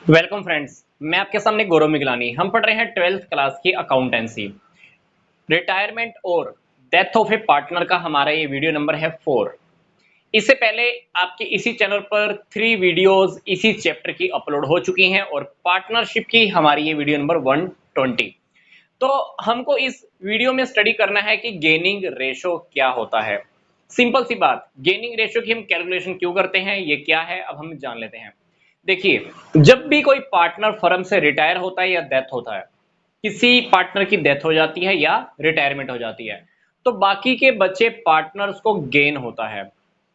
Welcome friends, मैं आपके सामने गौरव मिगलानी। हम पढ़ रहे हैं 12th क्लास की अकाउंटेंसी। रिटायरमेंट और डेथ ऑफ ए पार्टनर का हमारा ये वीडियो नंबर है 4। इससे पहले आपके इसी चैनल पर 3 वीडियोस इसी चैप्टर की अपलोड हो चुकी हैं और पार्टनरशिप की हमारी ये वीडियो नंबर 120। तो हमको इस वीडियो में स्टडी करना है कि गेनिंग रेशो क्या होता है। सिंपल सी बात, गेनिंग रेशो की हम कैलकुलेशन क्यों करते हैं, ये क्या है, अब हम जान लेते हैं। देखिए, जब भी कोई पार्टनर फर्म से रिटायर होता है या डेथ होता है, किसी पार्टनर की डेथ हो जाती है या रिटायरमेंट हो जाती है, तो बाकी के बचे पार्टनर्स को गेन होता है।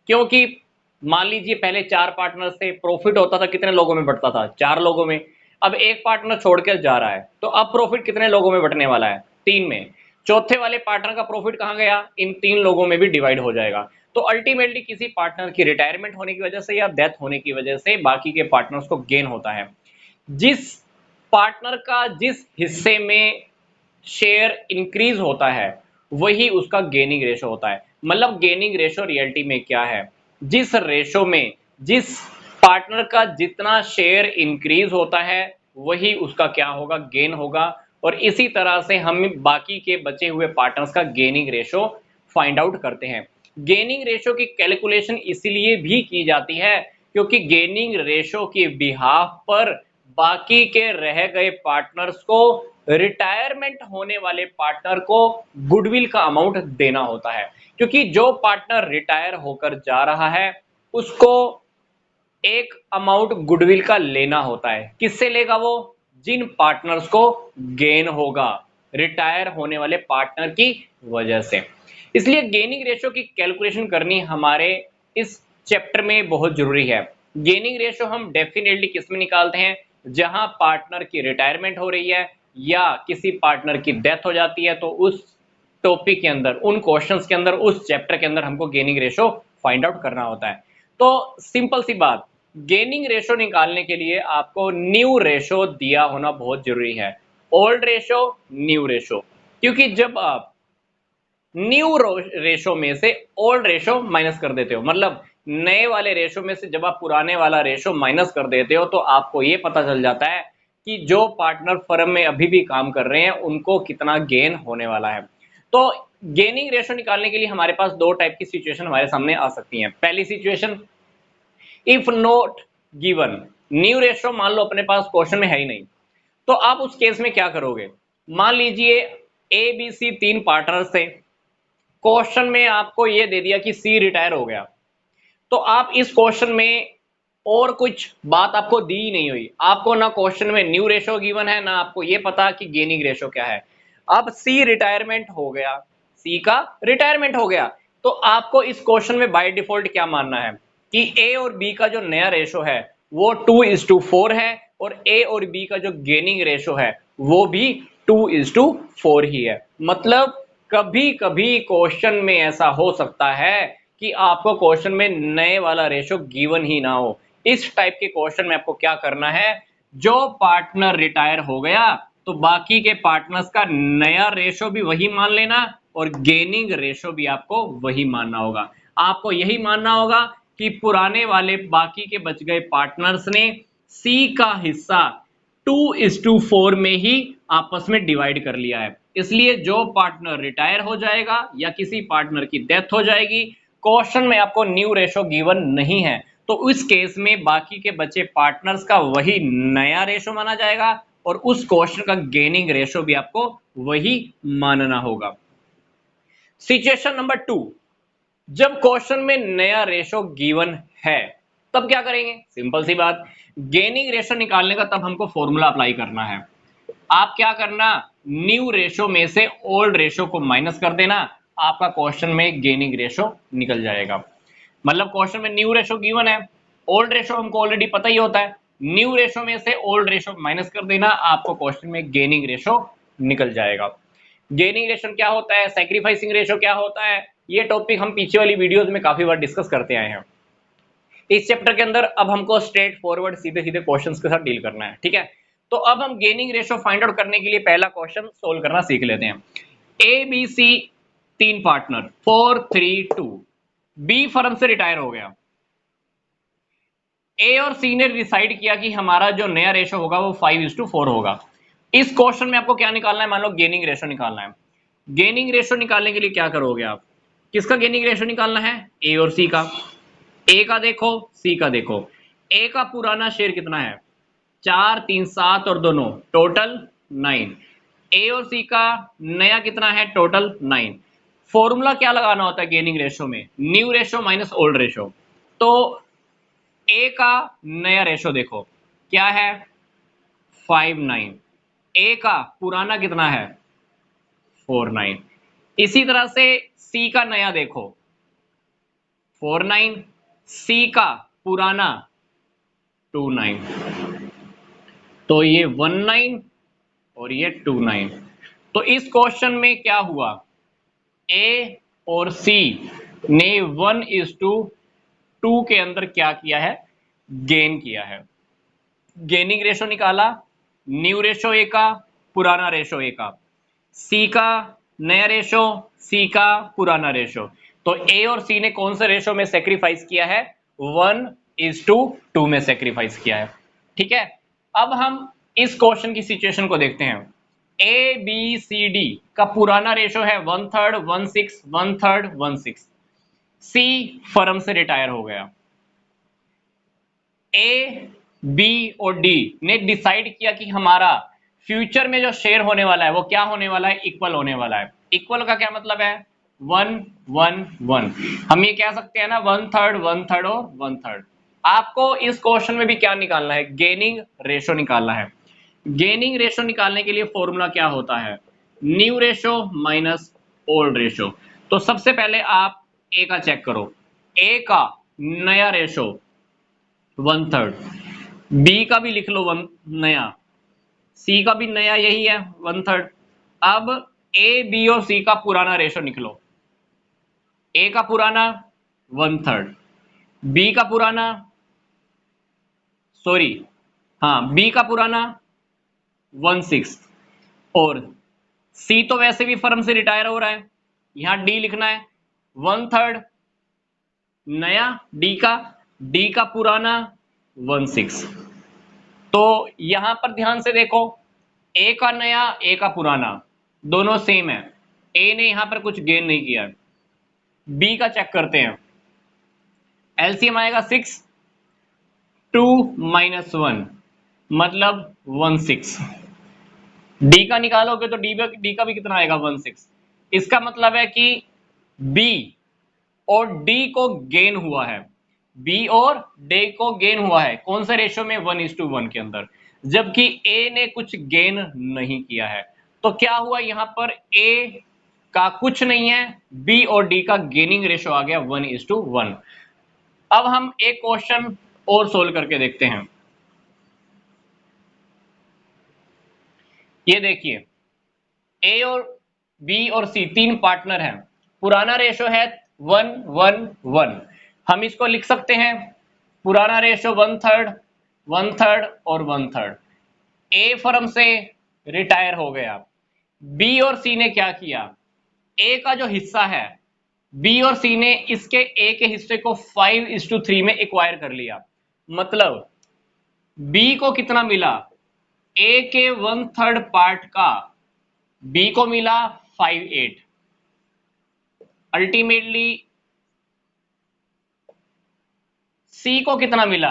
क्योंकि मान लीजिए पहले 4 पार्टनर से प्रॉफिट होता था, कितने लोगों में बंटता था? 4 लोगों में। अब एक पार्टनर छोड़कर जा रहा है, तो अब प्रॉफिट कितने लोगों में बंटने वाला है? 3 में। चौथे वाले पार्टनर का प्रॉफिट कहां गया? इन 3 लोगों में भी डिवाइड हो जाएगा। तो अल्टीमेटली किसी पार्टनर की रिटायरमेंट होने की वजह से या डेथ होने की वजह से बाकी के पार्टनर्स को गेन होता है। जिस पार्टनर का जिस हिस्से में शेयर इंक्रीज होता है, वही उसका गेनिंग रेशो होता है। मतलब गेनिंग रेशो रियलिटी में क्या है? जिस रेशो में जिस पार्टनर का जितना शेयर इंक्रीज होता है, वही उसका क्या होगा? गेन होगा। और इसी तरह से हम बाकी के बचे हुए पार्टनर्स का गेनिंग रेशो फाइंड आउट करते हैं। गेनिंग रेशो की कैलकुलेशन इसलिए भी की जाती है क्योंकि गेनिंग रेशो के बिहाफ पर बाकी के रह गए पार्टनर्स को रिटायरमेंट होने वाले पार्टनर को गुडविल का अमाउंट देना होता है। क्योंकि जो पार्टनर रिटायर होकर जा रहा है, उसको एक अमाउंट गुडविल का लेना होता है। किससे लेगा वो? जिन पार्टनर्स को गेन होगा रिटायर होने वाले पार्टनर की वजह से। इसलिए गेनिंग रेशो की कैलकुलेशन करनी हमारे इस चैप्टर में बहुत जरूरी है। गेनिंग रेशो हम डेफिनेटली किस में निकालते हैं? जहां पार्टनर की रिटायरमेंट हो रही है या किसी पार्टनर की डेथ हो जाती है, तो उस टॉपिक के अंदर, उन क्वेश्चंस के अंदर, उस चैप्टर के अंदर हमको गेनिंग रेशो फाइंड आउट करना होता है। तो सिंपल सी बात, गेनिंग रेशो निकालने के लिए आपको न्यू रेशो दिया होना बहुत जरूरी है। Old ratio, new ratio. क्योंकि जब आप न्यू रेशो में से ओल्ड रेशो माइनस कर देते हो, मतलब नए वाले रेशो में से जब आप पुराने वाला रेशो माइनस कर देते हो, तो आपको ये पता चल जाता है कि जो पार्टनर फर्म में अभी भी काम कर रहे हैं उनको कितना गेन होने वाला है। तो गेनिंग रेशो निकालने के लिए हमारे पास दो टाइप की सिचुएशन हमारे सामने आ सकती हैं। पहली situation, if not given, new ratio मान लो अपने पास क्वेश्चन में है ही नहीं, तो आप उस केस में क्या करोगे? मान लीजिए ए बी सी 3 पार्टनर थे, क्वेश्चन में आपको यह दे दिया कि सी रिटायर हो गया, तो आप इस क्वेश्चन में और कुछ बात आपको दी ही नहीं हुई। आपको ना क्वेश्चन में न्यू रेशो गिवन है, ना आपको यह पता कि गेनिंग रेशो क्या है। अब सी रिटायरमेंट हो गया, सी का रिटायरमेंट हो गया, तो आपको इस क्वेश्चन में बाय डिफॉल्ट क्या मानना है कि ए और बी का जो नया रेशो है वो 2:4 है, और ए और बी का जो गेनिंग रेशो है वो भी 2:4 ही है। मतलब कभी कभी क्वेश्चन में ऐसा हो सकता है कि आपको क्वेश्चन में नए वाला रेशो गिवन ही ना हो। इस टाइप के क्वेश्चन में आपको क्या करना है? जो पार्टनर रिटायर हो गया, तो बाकी के पार्टनर्स का नया रेशो भी वही मान लेना और गेनिंग रेशो भी आपको वही मानना होगा। आपको यही मानना होगा कि पुराने वाले बाकी के बच गए पार्टनर्स ने सी का हिस्सा 2:4 में ही आपस में डिवाइड कर लिया है। इसलिए जो पार्टनर रिटायर हो जाएगा या किसी पार्टनर की डेथ हो जाएगी, क्वेश्चन में आपको न्यू रेशो गिवन नहीं है, तो इस केस में बाकी के बचे पार्टनर्स का वही नया रेशो माना जाएगा और उस क्वेश्चन का गेनिंग रेशो भी आपको वही मानना होगा। सिचुएशन नंबर 2, जब क्वेश्चन में नया रेशो गिवन है, तब क्या करेंगे? सिंपल सी बात, गेनिंग रेशो निकालने का तब हमको फॉर्मूला अप्लाई करना है। आप क्या करना? न्यू रेशो में से ओल्ड रेशो को माइनस कर देना, आपका क्वेश्चन में गेनिंग रेशो निकल जाएगा। मतलब क्वेश्चन में न्यू रेशो गिवन है, ओल्ड रेशो हमको ऑलरेडी पता ही होता है, न्यू रेशो में से ओल्ड रेशो माइनस कर देना, आपको क्वेश्चन में गेनिंग रेशो निकल जाएगा। गेनिंग रेशो क्या होता है, सैक्रिफाइसिंग रेशो क्या होता है, ये टॉपिक हम पीछे वाली वीडियोस में काफी बार डिस्कस करते आए हैं। इस चैप्टर के अंदर अब हमको स्ट्रेट फॉरवर्ड सीधे सीधे क्वेश्चंस के साथ डील करना है, ठीक है। तो अब हम गेनिंग रेशो फाइंड आउट करने के लिए पहला क्वेश्चन सोल्व करना सीख लेते हैं। A B C 3 partner, 4 3 2, B firm से रिटायर हो गया, ए और सी ने डिसाइड किया कि हमारा जो नया रेशो होगा वो 5:4 होगा। इस क्वेश्चन में आपको क्या निकालना है, मान लो गेनिंग रेशो निकालना है। गेनिंग रेशो निकालने के लिए क्या करोगे आप, किसका गेनिंग रेशो निकालना है, ए और सी का। ए का देखो, सी का देखो। ए का पुराना शेयर कितना है, 4 3 7 और दोनों टोटल 9। ए और सी का नया कितना है, टोटल 9। फॉर्मूला क्या लगाना होता है गेनिंग रेशो में, new ratio minus old ratio. तो ए का नया रेशो देखो क्या है, 5 9। ए का पुराना कितना है, 4 9। इसी तरह से सी का नया देखो 4 9, सी का पुराना 2 9। तो ये 1 9 और ये 2 9। तो इस क्वेश्चन में क्या हुआ, ए और सी ने 1:2 के अंदर क्या किया है, गेन किया है। गेनिंग रेशो निकाला, न्यू रेशो ए का, पुराना रेशो ए का, सी का नया रेशो, सी का पुराना रेशो। तो ए और सी ने कौन से रेशो में सेक्रीफाइस किया है, 1:2 में सेक्रीफाइस किया है। ठीक है, अब हम इस क्वेश्चन की सिचुएशन को देखते हैं। ए बी सी डी का पुराना रेशो है 1/3 1/6 1/3 1/6। सी फर्म से रिटायर हो गया। ए बी और डी ने डिसाइड किया कि हमारा फ्यूचर में जो शेयर होने वाला है वो क्या होने वाला है, इक्वल होने वाला है। इक्वल का क्या मतलब है, 1 1 1। हम ये कह सकते हैं ना 1/3 1/3 और 1/3। आपको इस क्वेश्चन में भी क्या निकालना है, गेनिंग रेशो निकालना है। गेनिंग रेशो निकालने के लिए फॉर्मूला क्या होता है, new ratio minus old ratio. तो सबसे पहले आप ए का चेक करो, ए का नया रेशो 1/3, बी का भी लिख लो नया, सी का भी नया यही है 1/3। अब ए बी और सी का पुराना रेशो निकलो, ए का पुराना 1/3, बी का पुराना, सॉरी हाँ बी का पुराना 1/6 और सी तो वैसे भी फर्म से रिटायर हो रहा है, यहां डी लिखना है 1/3 नया डी का पुराना 1/6। तो यहां पर ध्यान से देखो, ए का नया ए का पुराना दोनों सेम है, ए ने यहां पर कुछ गेन नहीं किया। बी का चेक करते हैं, एलसीएम आएगा 6 2 -1 मतलब 1/6। डी का निकालोगे तो डी का भी कितना आएगा 1/6। इसका मतलब है कि बी और डी को गेन हुआ है, बी और डी को गेन हुआ है कौन से रेशो में, 1:1 के अंदर, जबकि ए ने कुछ गेन नहीं किया है। तो क्या हुआ यहां पर, ए का कुछ नहीं है, बी और डी का गेनिंग रेशो आ गया 1:1। अब हम एक क्वेश्चन और सोल्व करके देखते हैं। ये देखिए, ए और बी और सी तीन पार्टनर हैं, पुराना रेशो है 1 1 1। हम इसको लिख सकते हैं, पुराना रेशो 1/3 1/3 और 1/3। ए फर्म से रिटायर हो गया। बी और सी ने क्या किया, ए का जो हिस्सा है, बी और सी ने इसके ए के हिस्से को 5:3 में एक्वायर कर लिया। मतलब बी को कितना मिला, ए के 1/3 पार्ट का बी को मिला 5/8। अल्टीमेटली सी को कितना मिला,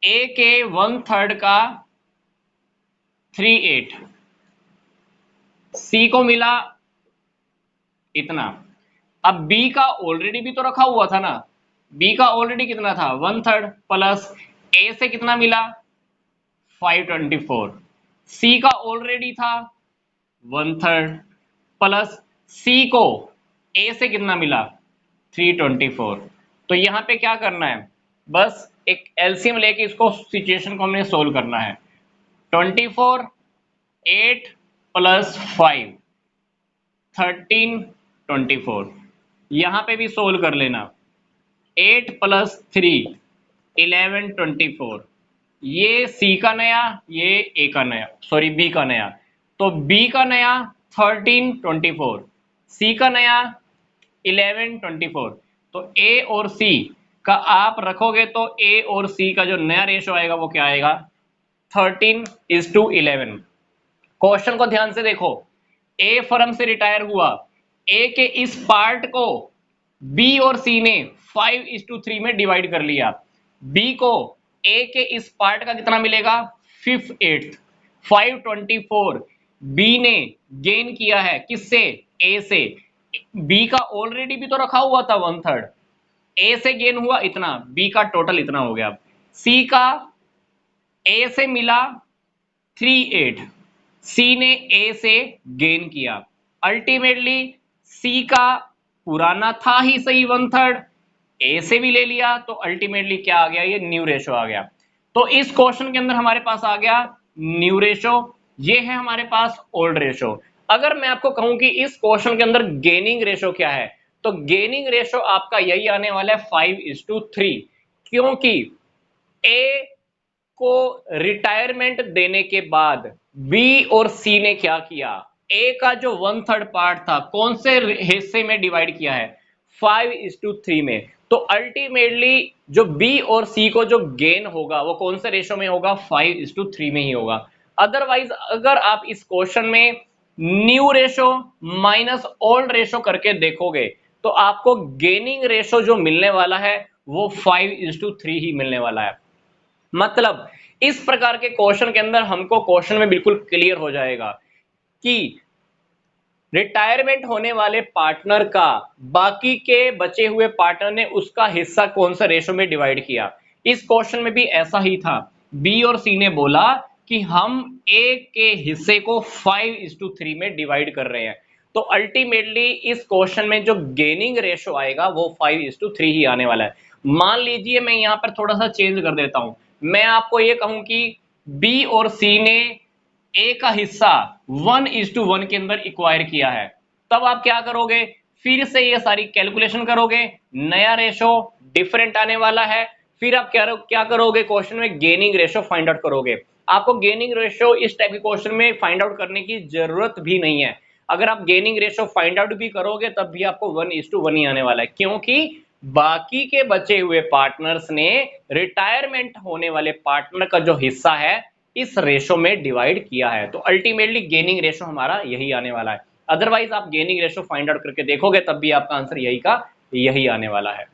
ए के 1/3 का 3/8, सी को मिला इतना। अब बी का ऑलरेडी भी तो रखा हुआ था ना, बी का ऑलरेडी कितना था 1/3 प्लस ए से कितना मिला 524, सी का ऑलरेडी था 1/3 प्लस सी को ए से कितना मिला 324। तो यहां पे क्या करना है, बस एक एलसीएम लेके इसको सिचुएशन को हमने सोल्व करना है। 24 8 प्लस 5 13 24, यहां पे भी सोल्व कर लेना। 8 प्लस 3 11 24, ये सी का नया, ये ए का नया, सॉरी बी का नया। तो बी का नया 13 24, सी का नया 11 24। तो ए और सी का आप रखोगे तो ए और सी का जो नया रेशो आएगा वो क्या आएगा, 13:11। क्वेश्चन को ध्यान से देखो, ए फर्म से रिटायर हुआ, ए के इस पार्ट को बी और सी ने 5:3 में डिवाइड कर लिया, बी को ए के इस पार्ट का कितना मिलेगा, 5/8, 524। बी ने गेन किया है किससे, ए से, बी का ऑलरेडी भी तो रखा हुआ था 1/3, ए से गेन हुआ इतना, बी का टोटल इतना हो गया। सी का ए से मिला 3/8, सी ने ए से गेन किया, अल्टीमेटली सी का पुराना था ही सही 1/3, ए से भी ले लिया, तो अल्टीमेटली क्या आ गया, ये न्यू रेशो आ गया। तो इस क्वेश्चन के अंदर हमारे पास आ गया न्यू रेशो, ये है हमारे पास ओल्ड रेशो। अगर मैं आपको कहूं कि इस क्वेश्चन के अंदर गेनिंग रेशो क्या है, तो गेनिंग रेशो आपका यही आने वाला है 5:3, क्योंकि ए को रिटायरमेंट देने के बाद बी और सी ने क्या किया, ए का जो 1/3 पार्ट था कौन से हिस्से में डिवाइड किया है, 5:3 में। तो अल्टीमेटली जो बी और सी को जो गेन होगा वो कौन से रेशो में होगा, 5:3 में ही होगा। अदरवाइज अगर आप इस क्वेश्चन में new ratio minus old ratio करके देखोगे तो आपको गेनिंग रेशो जो मिलने वाला है वो 5:3 ही मिलने वाला है। मतलब इस प्रकार के क्वेश्चन के अंदर हमको क्वेश्चन में बिल्कुल क्लियर हो जाएगा कि रिटायरमेंट होने वाले पार्टनर का बाकी के बचे हुए पार्टनर ने उसका हिस्सा कौन सा रेशो में डिवाइड किया। इस क्वेश्चन में भी ऐसा ही था, बी और सी ने बोला कि हम ए के हिस्से को 5:3 में डिवाइड कर रहे हैं, तो अल्टीमेटली इस क्वेश्चन में जो गेनिंग रेशो आएगा वो 5:3 ही आने वाला है। मान लीजिए मैं यहां पर थोड़ा सा चेंज कर देता हूं, मैं आपको ये कहूं कि बी और सी ने ए का हिस्सा 1:1 के अंदर इक्वायर किया है, तब आप क्या करोगे, फिर से ये सारी कैलकुलेशन करोगे, नया रेशो डिफरेंट आने वाला है, फिर आप क्या करोगे, क्वेश्चन में गेनिंग रेशो फाइंड आउट करोगे। आपको गेनिंग रेशो इस टाइप के क्वेश्चन में फाइंड आउट करने की जरूरत भी नहीं है। अगर आप गेनिंग रेशो फाइंड आउट भी करोगे तब भी आपको 1:1 ही आने वाला है, क्योंकि बाकी के बचे हुए पार्टनर्स ने रिटायरमेंट होने वाले पार्टनर का जो हिस्सा है इस रेशो में डिवाइड किया है, तो अल्टीमेटली गेनिंग रेशो हमारा यही आने वाला है। अदरवाइज आप गेनिंग रेशो फाइंड आउट करके देखोगे तब भी आपका आंसर यही का यही आने वाला है।